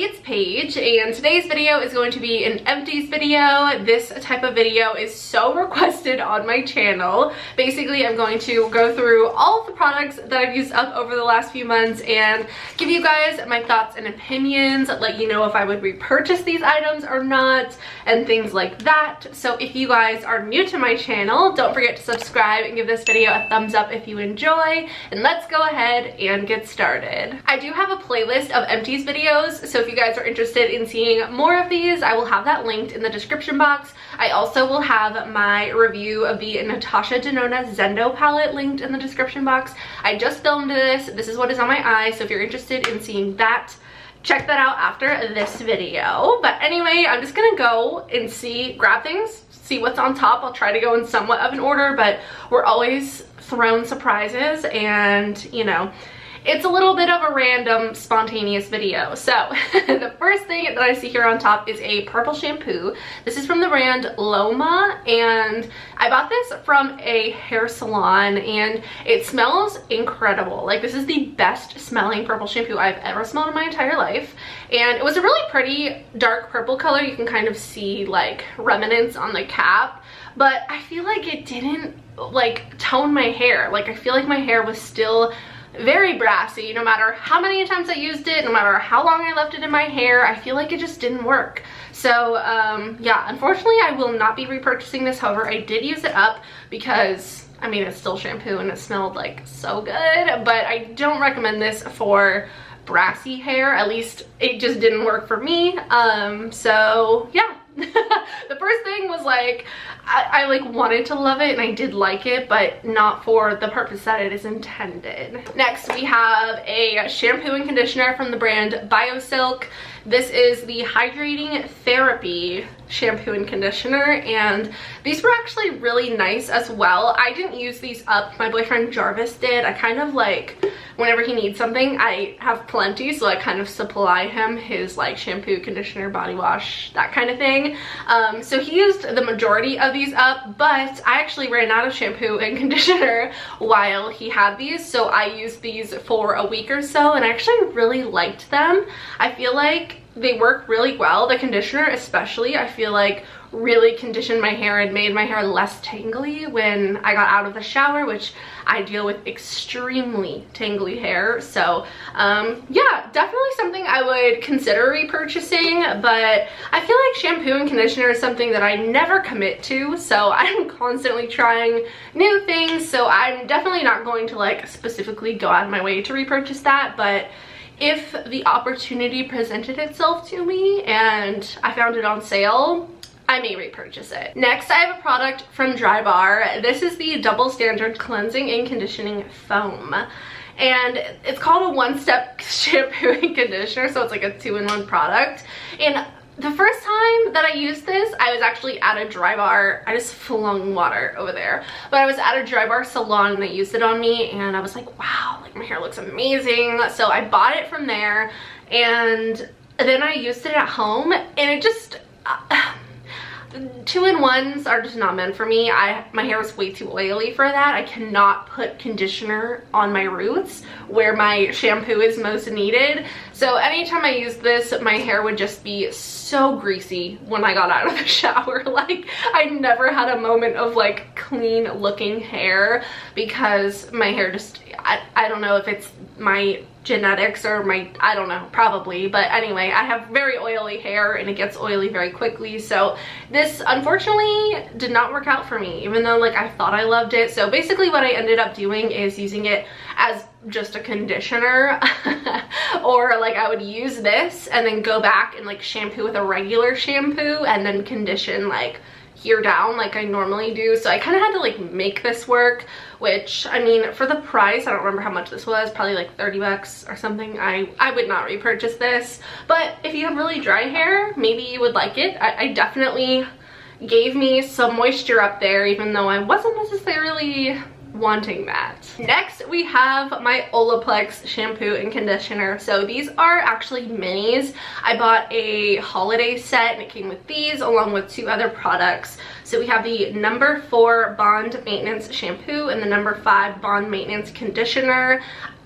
everybody, it's Paige, and today's video is going to be an empties video. This type of video is so requested on my channel. Basically, I'm going to go through all of the products that I've used up over the last few months and give you guys my thoughts and opinions, let you know if I would repurchase these items or not, and things like that. So if you guys are new to my channel, don't forget to subscribe and give this video a thumbs up if you enjoy, and let's go ahead and get started. I do have a playlist of empties videos, so if you guys are interested in seeing more of these, I will have that linked in the description box. I also will have my review of the Natasha Denona Zendo palette linked in the description box. I just filmed this. This is what is on my eye, so if you're interested in seeing that, check that out after this video. But anyway, I'm just gonna go and grab things, see what's on top. I'll try to go in somewhat of an order, but we're always thrown surprises, and you know, it's a little bit of a random, spontaneous video. So the first thing that I see here on top is a purple shampoo. This is from the brand Loma, and I bought this from a hair salon, and it smells incredible. Like, this is the best smelling purple shampoo I've ever smelled in my entire life. And it was a really pretty dark purple color. You can kind of see like remnants on the cap, but I feel like it didn't like tone my hair. Like, I feel like my hair was still very brassy no matter how many times I used it, no matter how long I left it in my hair. I feel like it just didn't work. So yeah, unfortunately I will not be repurchasing this. However, I did use it up because I mean, it's still shampoo and it smelled like so good, but I don't recommend this for brassy hair. At least it just didn't work for me. So yeah. The first thing was like, I like wanted to love it, and I did like it, but not for the purpose that it is intended. Next, we have a shampoo and conditioner from the brand BioSilk. This is the Hydrating Therapy shampoo and conditioner, and these were actually really nice as well. I didn't use these up. My boyfriend Jarvis did. I kind of like, whenever he needs something, I have plenty, so I kind of supply him his like shampoo, conditioner, body wash, that kind of thing. So he used the majority of these up, but I actually ran out of shampoo and conditioner while he had these, so I used these for a week or so, and I actually really liked them. I feel like they work really well. The conditioner especially, I feel like, really conditioned my hair and made my hair less tangly when I got out of the shower, which I deal with extremely tangly hair. So yeah, definitely something I would consider repurchasing, but I feel like shampoo and conditioner is something that I never commit to, so I'm constantly trying new things, so I'm definitely not going to like specifically go out of my way to repurchase that. But if the opportunity presented itself to me and I found it on sale, I may repurchase it. Next, I have a product from Drybar. This is the Double Standard Cleansing and Conditioning Foam. And it's called a one-step shampoo and conditioner, so it's like a 2-in-1 product. And the first time that I used this, I was actually at a Drybar. I just flung water over there. But I was at a Drybar salon and they used it on me, and I was like, wow, like my hair looks amazing. So I bought it from there, and then I used it at home, and it just 2-in-1s are just not meant for me. My hair is way too oily for that. I cannot put conditioner on my roots where my shampoo is most needed. So anytime I use this, my hair would just be so greasy when I got out of the shower. Like, I never had a moment of like clean looking hair because my hair just, I don't know if it's my genetics or my, I don't know, probably, but anyway, I have very oily hair and it gets oily very quickly. So this unfortunately did not work out for me, even though like I thought I loved it. So basically what I ended up doing is using it as just a conditioner or like I would use this and then go back and like shampoo with a regular shampoo and then condition like here down like I normally do. So I kind of had to like make this work, which I mean, for the price, I don't remember how much this was, probably like 30 bucks or something. I would not repurchase this, but if you have really dry hair, maybe you would like it. I definitely gave me some moisture up there, even though I wasn't necessarily wanting that. Next, we have my Olaplex shampoo and conditioner. So these are actually minis. I bought a holiday set and it came with these along with 2 other products. So we have the No. 4 Bond Maintenance Shampoo and the No. 5 Bond Maintenance Conditioner.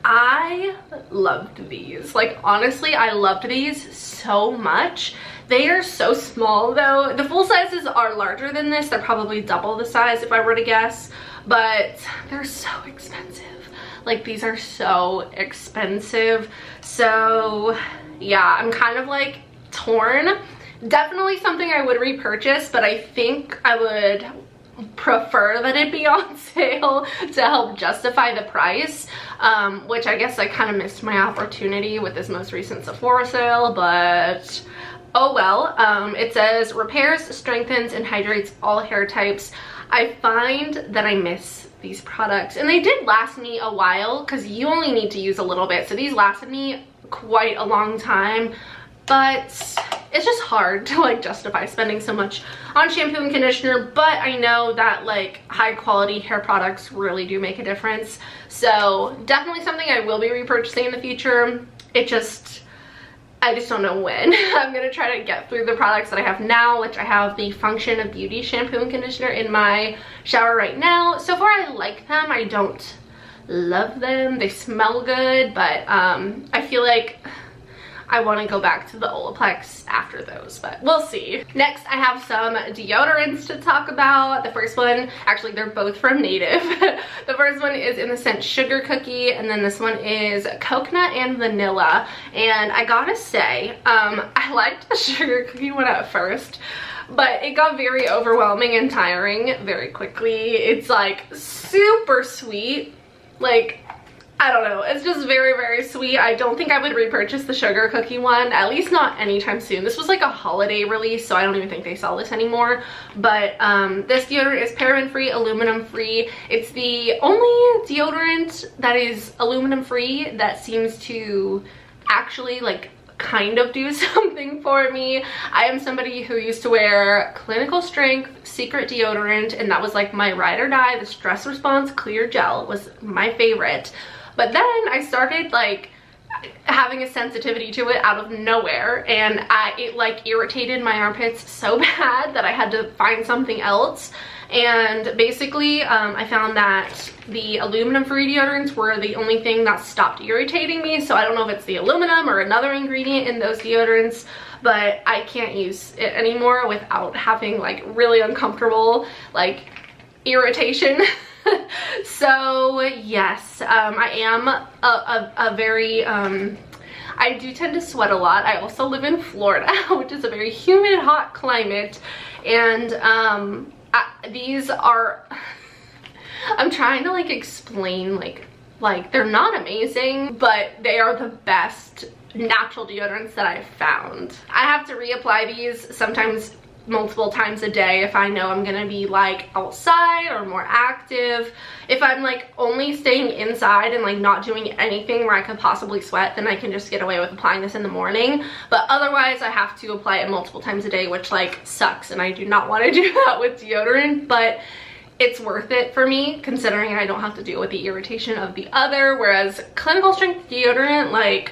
I loved these. Like, honestly, I loved these so much. They are so small though. The full sizes are larger than this. They're probably double the size if I were to guess, but they're so expensive. Like, these are so expensive. So yeah, I'm kind of like torn. Definitely something I would repurchase, but I think I would prefer that it be on sale to help justify the price, which I guess I kind of missed my opportunity with this most recent Sephora sale, but oh well. It says repairs, strengthens, and hydrates all hair types. I find that I miss these products, and they did last me a while because you only need to use a little bit, so these lasted me quite a long time, but it's just hard to like justify spending so much on shampoo and conditioner. But I know that like high quality hair products really do make a difference, so definitely something I will be repurchasing in the future. I just don't know when. I'm gonna try to get through the products that I have now, which I have the Function of Beauty shampoo and conditioner in my shower right now. So far I like them. I don't love them. They smell good, but I feel like I want to go back to the Olaplex after those, but we'll see. Next, I have some deodorants to talk about. The first one, actually they're both from Native. The first one is in the scent Sugar Cookie, and then this one is Coconut and Vanilla. And I gotta say, I liked the Sugar Cookie one at first, but it got very overwhelming and tiring very quickly. It's like super sweet. Like, I don't know, it's just very, very sweet. I don't think I would repurchase the Sugar Cookie one, at least not anytime soon. This was like a holiday release, so I don't even think they sell this anymore. But this deodorant is paraben free, aluminum free. It's the only deodorant that is aluminum free that seems to actually like kind of do something for me. I am somebody who used to wear clinical strength Secret deodorant, and that was like my ride or die. The Stress Response Clear Gel was my favorite. But then I started like having a sensitivity to it out of nowhere, and it like irritated my armpits so bad that I had to find something else. And basically I found that the aluminum free deodorants were the only thing that stopped irritating me. So I don't know if it's the aluminum or another ingredient in those deodorants, but I can't use it anymore without having like really uncomfortable like irritation. So yes, I am a very I do tend to sweat a lot. I also live in Florida, which is a very humid, hot climate, and these are I'm trying to like explain like they're not amazing, but they are the best natural deodorants that I've found. I have to reapply these sometimes multiple times a day if I know I'm gonna be like outside or more active. If I'm like only staying inside and like not doing anything where I could possibly sweat, then I can just get away with applying this in the morning. But otherwise I have to apply it multiple times a day, which like sucks, and I do not want to do that with deodorant, but it's worth it for me considering I don't have to deal with the irritation of the other. Whereas clinical strength deodorant, like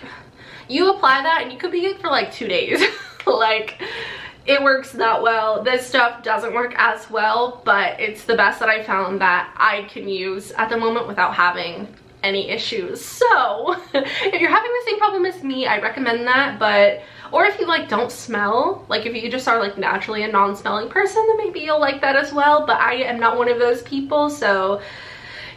you apply that and you could be good for like 2 days. Like, it works that well. This stuff doesn't work as well, but it's the best that I found that I can use at the moment without having any issues. So if you're having the same problem as me, I recommend that. But or if you like don't smell, like if you just are like naturally a non-smelling person, then maybe you'll like that as well. But I am not one of those people, so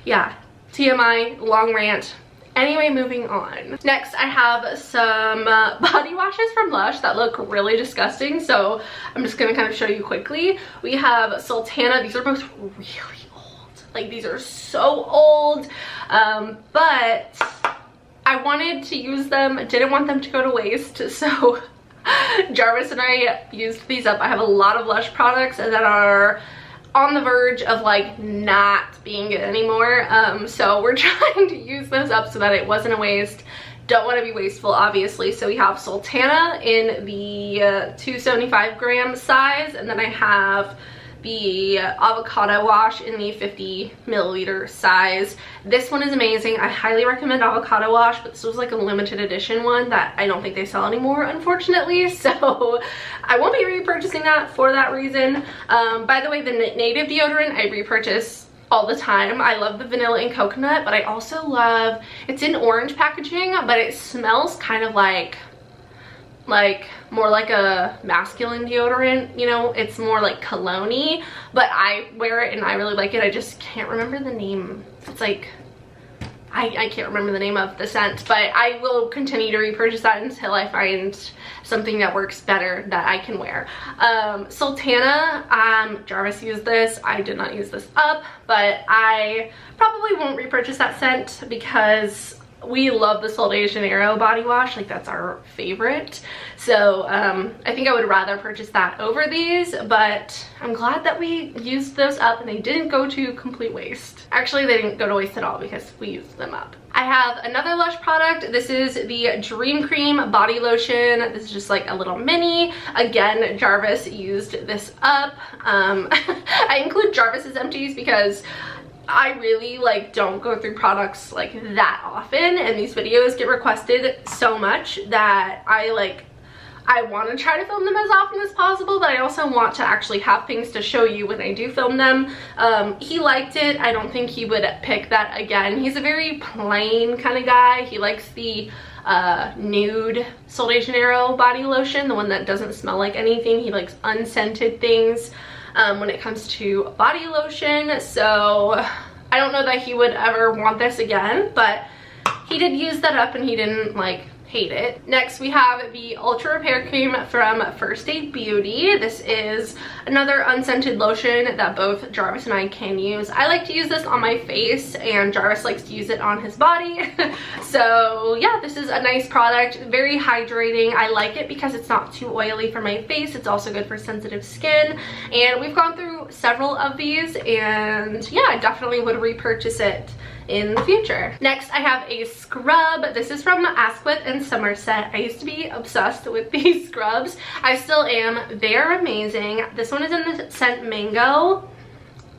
yeah, TMI, long rant. Anyway, moving on. Next, I have some body washes from Lush that look really disgusting, so I'm just gonna kind of show you quickly. We have Sultana. These are both really old. Like, these are so old, but I wanted to use them. Didn't want them to go to waste, so Jarvis and I used these up. I have a lot of Lush products that are on the verge of like not being good anymore, so we're trying to use those up so that it wasn't a waste. Don't want to be wasteful, obviously. So we have Sultana in the 275 gram size, and then I have the Avocado Wash in the 50 milliliter size. This one is amazing. I highly recommend Avocado Wash, but this was like a limited edition one that I don't think they sell anymore, unfortunately, so I won't be repurchasing that for that reason. By the way, the Native deodorant I repurchase all the time. I love the vanilla and coconut, but I also love, it's in orange packaging, but it smells kind of like more like a masculine deodorant, you know. It's more like cologne-y, but I wear it and I really like it. I just can't remember the name. It's like, I can't remember the name of the scent, but I will continue to repurchase that until I find something that works better that I can wear. Sultana, Jarvis used this. I did not use this up, but I probably won't repurchase that scent because we love the Sol de Janeiro body wash. Like, that's our favorite. So I think I would rather purchase that over these, but I'm glad that we used those up and they didn't go to complete waste. Actually, they didn't go to waste at all because we used them up. I have another Lush product. This is the Dream Cream body lotion. This is just like a little mini. Again, Jarvis used this up. I include Jarvis's empties because I really like don't go through products like that often, and these videos get requested so much that I want to try to film them as often as possible, but I also want to actually have things to show you when I do film them. He liked it. I don't think he would pick that again. He's a very plain kind of guy. He likes the nude Sol de Janeiro body lotion, the one that doesn't smell like anything. He likes unscented things when it comes to body lotion, so I don't know that he would ever want this again, but he did use that up and he didn't like hate it. Next we have the Ultra Repair Cream from First Aid Beauty. This is another unscented lotion that both Jarvis and I can use. I like to use this on my face and Jarvis likes to use it on his body. So yeah, this is a nice product, very hydrating. I like it because it's not too oily for my face. It's also good for sensitive skin, and we've gone through several of these, and yeah, I definitely would repurchase it in the future. Next, I have a scrub. This is from Asquith and Somerset. I used to be obsessed with these scrubs. I still am. They are amazing. This one is in the scent Mango.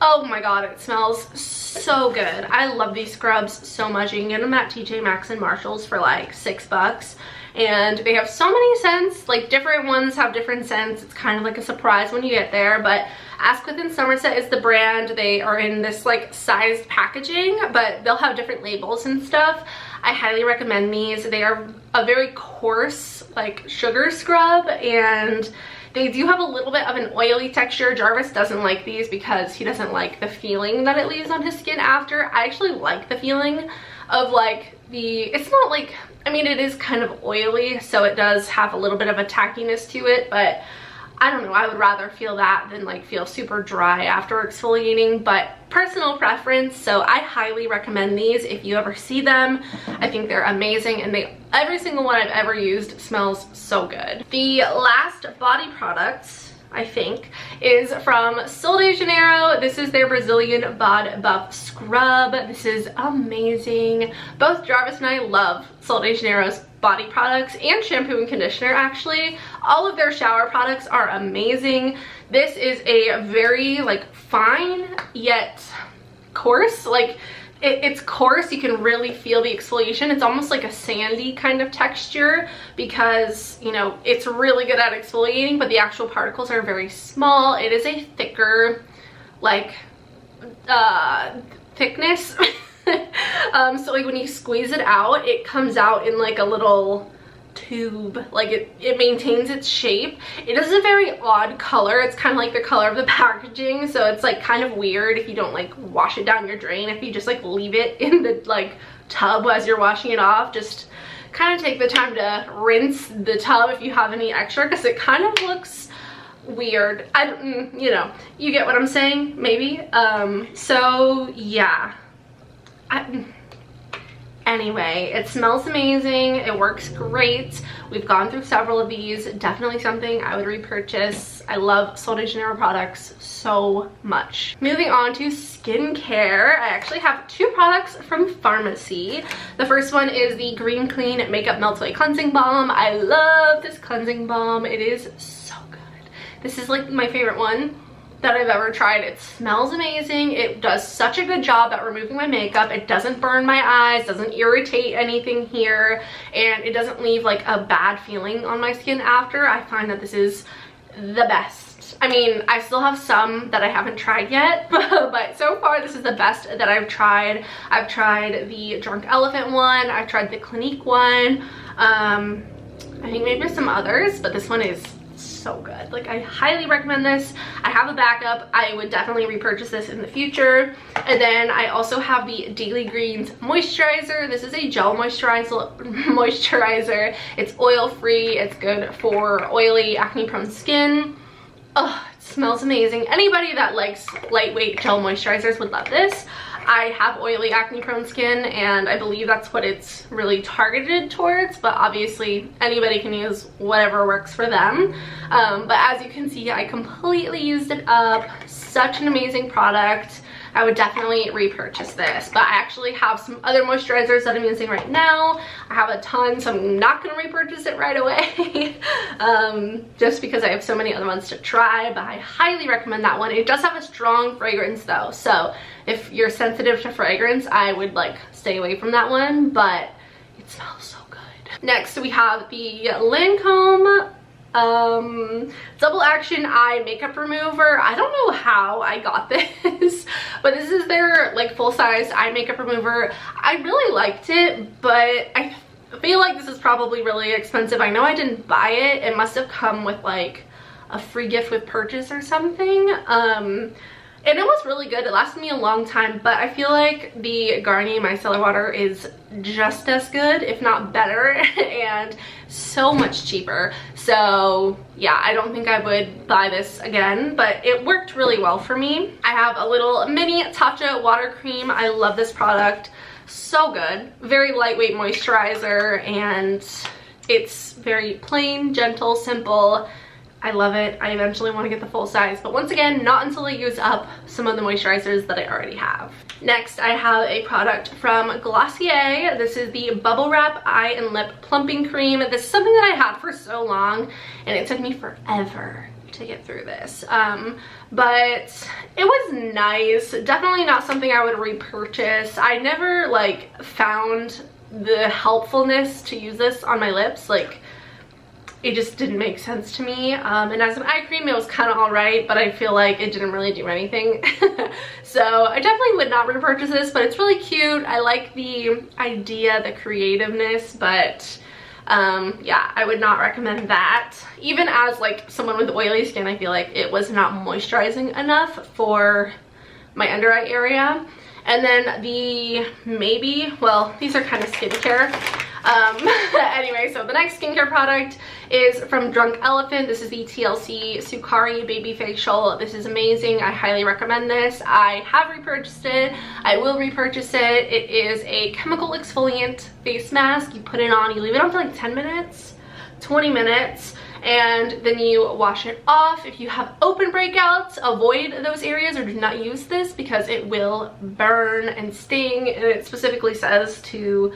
Oh my god, it smells so good. I love these scrubs so much. You can get them at TJ Maxx and Marshalls for like $6. And they have so many scents, like different ones have different scents. It's kind of like a surprise when you get there, but Asquith and Somerset is the brand. They are in this like sized packaging, but they'll have different labels and stuff. I highly recommend these. They are a very coarse like sugar scrub, and they do have a little bit of an oily texture. Jarvis doesn't like these because he doesn't like the feeling that it leaves on his skin after. I actually like the feeling of like it's not like, I mean, it is kind of oily, so it does have a little bit of a tackiness to it, but I don't know, I would rather feel that than like feel super dry after exfoliating, but personal preference. So I highly recommend these if you ever see them. I think they're amazing, and every single one I've ever used smells so good. The last body products, I think, is from Sol de Janeiro. This is their Brazilian Bod Buff Scrub. This is amazing. Both Jarvis and I love Sol de Janeiro's body products and shampoo and conditioner. Actually, all of their shower products are amazing. This is a very like fine yet coarse, like it's coarse. You can really feel the exfoliation. It's almost like a sandy kind of texture because, you know, it's really good at exfoliating, but the actual particles are very small. It is a thicker like thickness. So like when you squeeze it out, it comes out in like a little tube. Like it maintains its shape. It is a very odd color. It's kind of like the color of the packaging, so it's like kind of weird if you don't like wash it down your drain. If you just like leave it in the like tub as you're washing it off, just kind of take the time to rinse the tub if you have any extra, because it kind of looks weird. You know, you get what I'm saying, maybe. So yeah, anyway, it smells amazing. It works great. We've gone through several of these. Definitely something I would repurchase. I love Sol de Janeiro products so much. Moving on to skincare, I actually have two products from Pharmacy. The first one is the Green Clean Makeup Melt Away Cleansing Balm. I love this cleansing balm. It is so good. This is like my favorite one that I've ever tried. It smells amazing. It does such a good job at removing my makeup. It doesn't burn my eyes, doesn't irritate anything here, and it doesn't leave like a bad feeling on my skin after. I find that this is the best I mean, I still have some that I haven't tried yet, but so far this is the best that I've tried. I've tried the Drunk Elephant one, I've tried the Clinique one, I think maybe some others, but this one is so good. Like, I highly recommend this. I have a backup. I would definitely repurchase this in the future. And then I also have the Daily Greens moisturizer. This is a gel moisturizer. It's oil free. It's good for oily, acne prone skin. Oh, it smells amazing. Anybody that likes lightweight gel moisturizers would love this. I have oily, acne prone skin, and I believe that's what it's really targeted towards, but obviously anybody can use whatever works for them. But as you can see, I completely used it up. Such an amazing product. I would definitely repurchase this, but I actually have some other moisturizers that I'm using right now. I have a ton, so I'm not going to repurchase it right away just because I have so many other ones to try, but I highly recommend that one. It does have a strong fragrance though, so if you're sensitive to fragrance, I would like stay away from that one, but it smells so good. Next we have the Lancome double action eye makeup remover. I don't know how I got this, but this is their like full-size eye makeup remover. I really liked it, but I feel like this is probably really expensive. I know I didn't buy it. It must have come with like a free gift with purchase or something. And it was really good. It lasted me a long time, but I feel like the Garnier Micellar Water is just as good, if not better, and so much cheaper. So yeah, I don't think I would buy this again, but it worked really well for me. I have a little mini Tatcha water cream. I love this product. So good. Very lightweight moisturizer, and it's very plain, gentle, simple. I love it. I eventually want to get the full size, but once again, not until I use up some of the moisturizers that I already have. Next, I have a product from Glossier. This is the Bubble Wrap Eye and Lip Plumping Cream. This is something that I had for so long, and it took me forever to get through this. But it was nice. Definitely not something I would repurchase. I never like found the helpfulness to use this on my lips. Like, it just didn't make sense to me, and as an eye cream it was kind of all right, but I feel like it didn't really do anything. So I definitely would not repurchase this, but it's really cute. I like the idea, the creativeness, but yeah, I would not recommend that. Even as like someone with oily skin, I feel like it was not moisturizing enough for my under eye area. And then the well, these are kind of skincare. Anyway, so the next skincare product is from Drunk Elephant. This is the TLC Sukari Baby Facial. This is amazing. I highly recommend this. I have repurchased it. I will repurchase it. It is a chemical exfoliant face mask. You put it on, you leave it on for like 10 minutes, 20 minutes, and then you wash it off. If you have open breakouts, avoid those areas or do not use this because it will burn and sting, and it specifically says to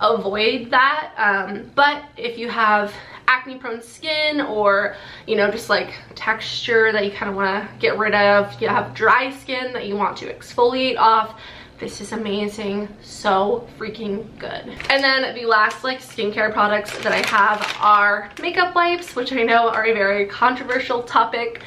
avoid that. But if you have acne prone skin, or you know, just like texture that you kind of want to get rid of, you have dry skin that you want to exfoliate off, this is amazing. So freaking good. And then the last like skincare products that I have are makeup wipes, which I know are a very controversial topic.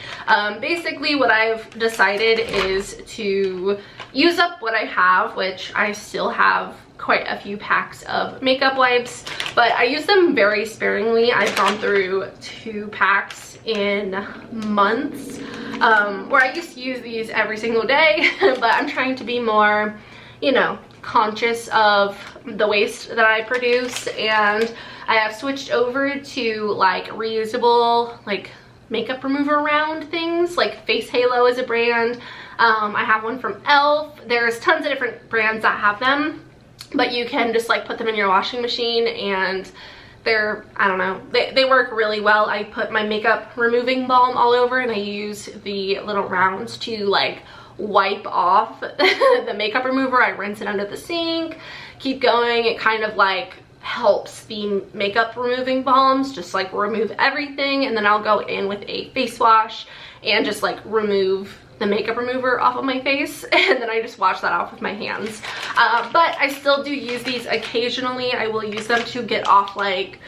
Basically what I've decided is to use up what I have, which I still have quite a few packs of makeup wipes, but I use them very sparingly. I've gone through 2 packs in months, where I used to use these every single day, but I'm trying to be more, you know, conscious of the waste that I produce, and I have switched over to like reusable like makeup remover round things. Like Face Halo is a brand. I have one from e.l.f. There's tons of different brands that have them, but you can just like put them in your washing machine, and they're, I don't know, they work really well. I put my makeup removing balm all over, and I use the little rounds to like wipe off the makeup remover. I rinse it under the sink, keep going. It kind of like helps the makeup removing balms just like remove everything, and then I'll go in with a face wash and just like remove the makeup remover off of my face, and then I just wash that off with my hands. But I still do use these occasionally. I will use them to get off like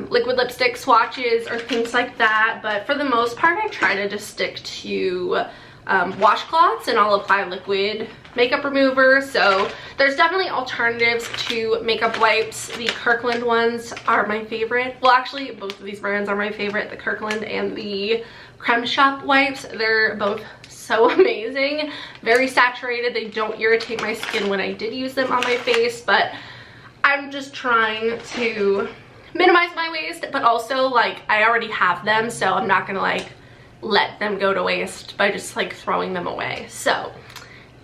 liquid lipstick swatches or things like that, but for the most part I try to just stick to washcloths, and I'll apply liquid makeup remover. So there's definitely alternatives to makeup wipes. The Kirkland ones are my favorite. Well, actually both of these brands are my favorite, the Kirkland and the Creme Shop wipes. They're both so amazing, very saturated. They don't irritate my skin when I did use them on my face, but I'm just trying to minimize my waste, but also like I already have them, so I'm not gonna like let them go to waste by just like throwing them away. So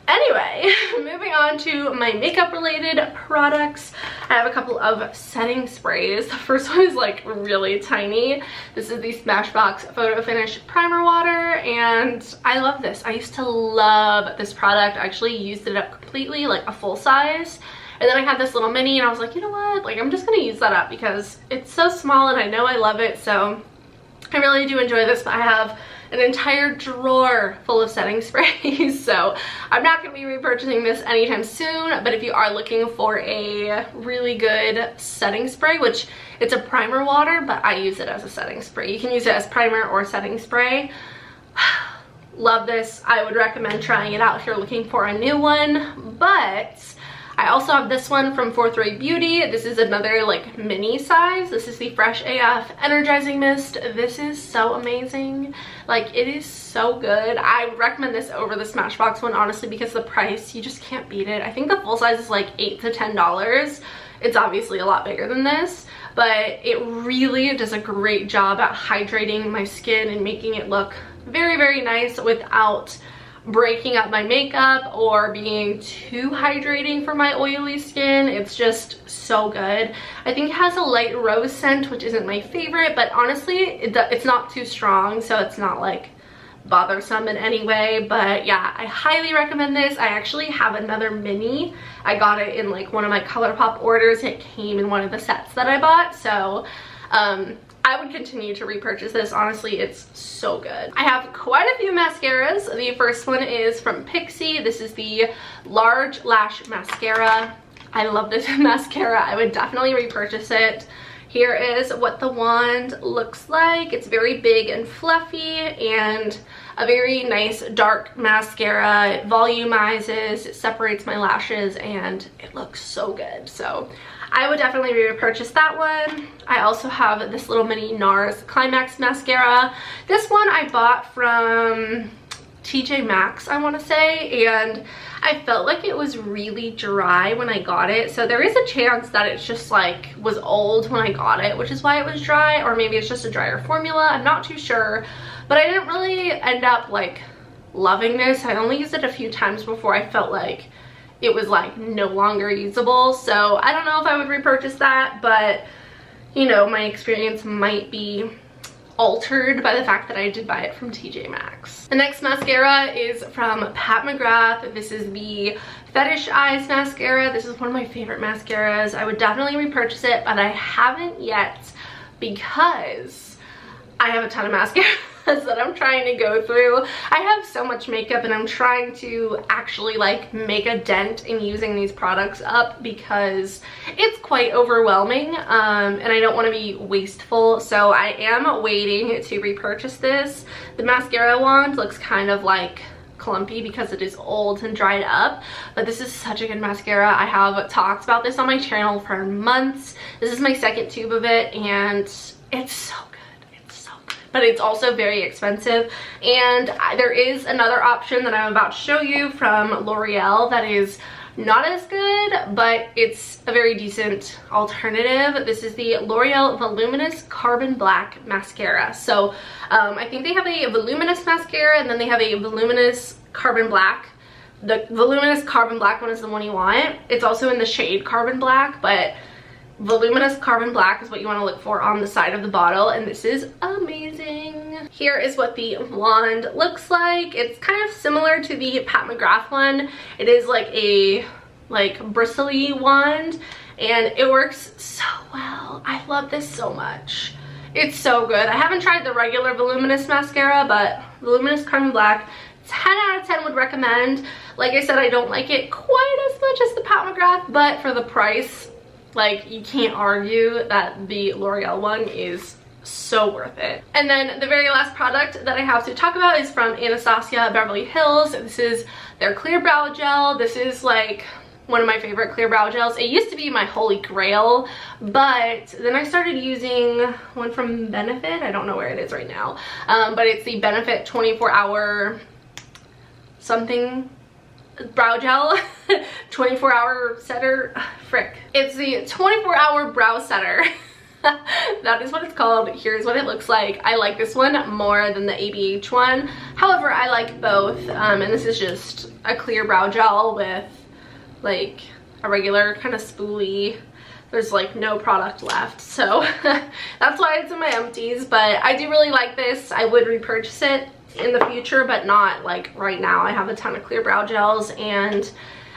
anyway, moving on to my makeup related products. I have a couple of setting sprays. The first one is like really tiny. This is the Smashbox Photo Finish Primer Water, and I love this. I used to love this product. I actually used it up completely, like a full size. And then I had this little mini, and I was like, you know what? Like, I'm just gonna use that up because it's so small and I know I love it. So I really do enjoy this, but I have an entire drawer full of setting sprays, so I'm not going to be repurchasing this anytime soon. But if you are looking for a really good setting spray, which it's a primer water, but I use it as a setting spray. You can use it as primer or setting spray. Love this. I would recommend trying it out if you're looking for a new one. But I also have this one from Fourth Ray Beauty. This is another like mini size. This is the Fresh AF Energizing Mist. This is so amazing. Like, it is so good. I would recommend this over the Smashbox one, honestly, because the price, you just can't beat it. I think the full size is like $8 to $10. It's obviously a lot bigger than this, but it really does a great job at hydrating my skin and making it look very, very nice without breaking up my makeup or being too hydrating for my oily skin. It's just so good. I think it has a light rose scent, which isn't my favorite, but honestly it's not too strong, so it's not like bothersome in any way. But yeah, I highly recommend this. I actually have another mini. I got it in like one of my ColourPop orders. It came in one of the sets that I bought, so I would continue to repurchase this. Honestly, it's so good. I have quite a few mascaras. The first one is from Pixi. This is the Large Lash Mascara. I love this mascara. I would definitely repurchase it. Here is what the wand looks like. It's very big and fluffy and a very nice dark mascara. It volumizes, it separates my lashes, and it looks so good. So I would definitely repurchase that one. I also have this little mini Nars Climax mascara. This one I bought from TJ Maxx, I want to say, and I felt like it was really dry when I got it. So there is a chance that it's just like was old when I got it, which is why it was dry, or maybe it's just a drier formula. I'm not too sure, but I didn't really end up like loving this. I only used it a few times before I felt like it was like no longer usable. So I don't know if I would repurchase that, but you know, my experience might be altered by the fact that I did buy it from TJ Maxx. The next mascara is from Pat McGrath. This is the Fetish Eyes mascara. This is one of my favorite mascaras. I would definitely repurchase it, but I haven't yet because I have a ton of mascaras that I'm trying to go through. I have so much makeup and I'm trying to actually like make a dent in using these products up because it's quite overwhelming, and I don't want to be wasteful. So I am waiting to repurchase this. The mascara wand looks kind of like clumpy because it is old and dried up, but this is such a good mascara. I have talked about this on my channel for months. This is my second tube of it and it's so good. But it's also very expensive. And there is another option that I'm about to show you from L'Oreal that is not as good, but it's a very decent alternative. This is the L'Oreal Voluminous Carbon Black Mascara. So I think they have a Voluminous mascara and then they have a Voluminous Carbon Black. The Voluminous Carbon Black one is the one you want. It's also in the shade Carbon Black, but Voluminous Carbon Black is what you want to look for on the side of the bottle, and this is amazing. Here is what the wand looks like. It's kind of similar to the Pat McGrath one. It is like a bristly wand, and it works so well. I love this so much. It's so good. I haven't tried the regular Voluminous mascara, but Voluminous Carbon Black, 10 out of 10 would recommend. Like I said, I don't like it quite as much as the Pat McGrath, but for the price, Like, you can't argue that the L'Oreal one is so worth it. And then the very last product that I have to talk about is from Anastasia Beverly Hills. This is their clear brow gel. This is like one of my favorite clear brow gels. It used to be my holy grail, but then I started using one from Benefit. I don't know where it is right now, but it's the Benefit 24-hour something brow gel. 24-hour setter. Frick. It's the 24-hour brow setter. That is what it's called. Here's what it looks like. I like this one more than the ABH one. However, I like both. And this is just a clear brow gel with like a regular kind of spoolie. There's like no product left, so that's why it's in my empties. But I do really like this. I would repurchase it in the future, but not like right now. I have a ton of clear brow gels, and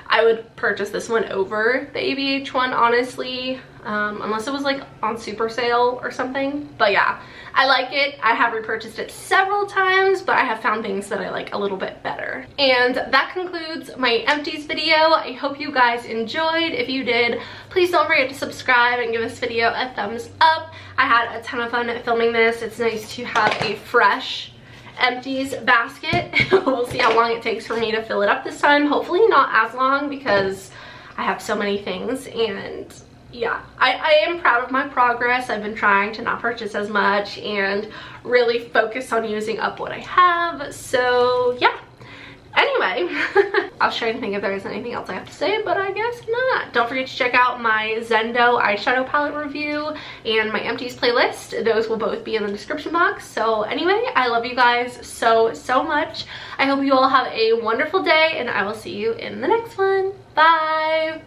I would purchase this one over the ABH one, honestly, unless it was like on super sale or something. But yeah, I like it. I have repurchased it several times, but I have found things that I like a little bit better. And that concludes my empties video. I hope you guys enjoyed. If you did, please don't forget to subscribe and give this video a thumbs up. I had a ton of fun filming this. It's nice to have a fresh empties basket. We'll see how long it takes for me to fill it up this time. Hopefully not as long, because I have so many things. And yeah, I am proud of my progress. I've been trying to not purchase as much and really focus on using up what I have. So yeah, anyway, I was trying to think if there was anything else I have to say, but I guess not. Don't forget to check out my Zendo eyeshadow palette review and my empties playlist. Those will both be in the description box. So anyway, I love you guys so much. I hope you all have a wonderful day, and I will see you in the next one. Bye.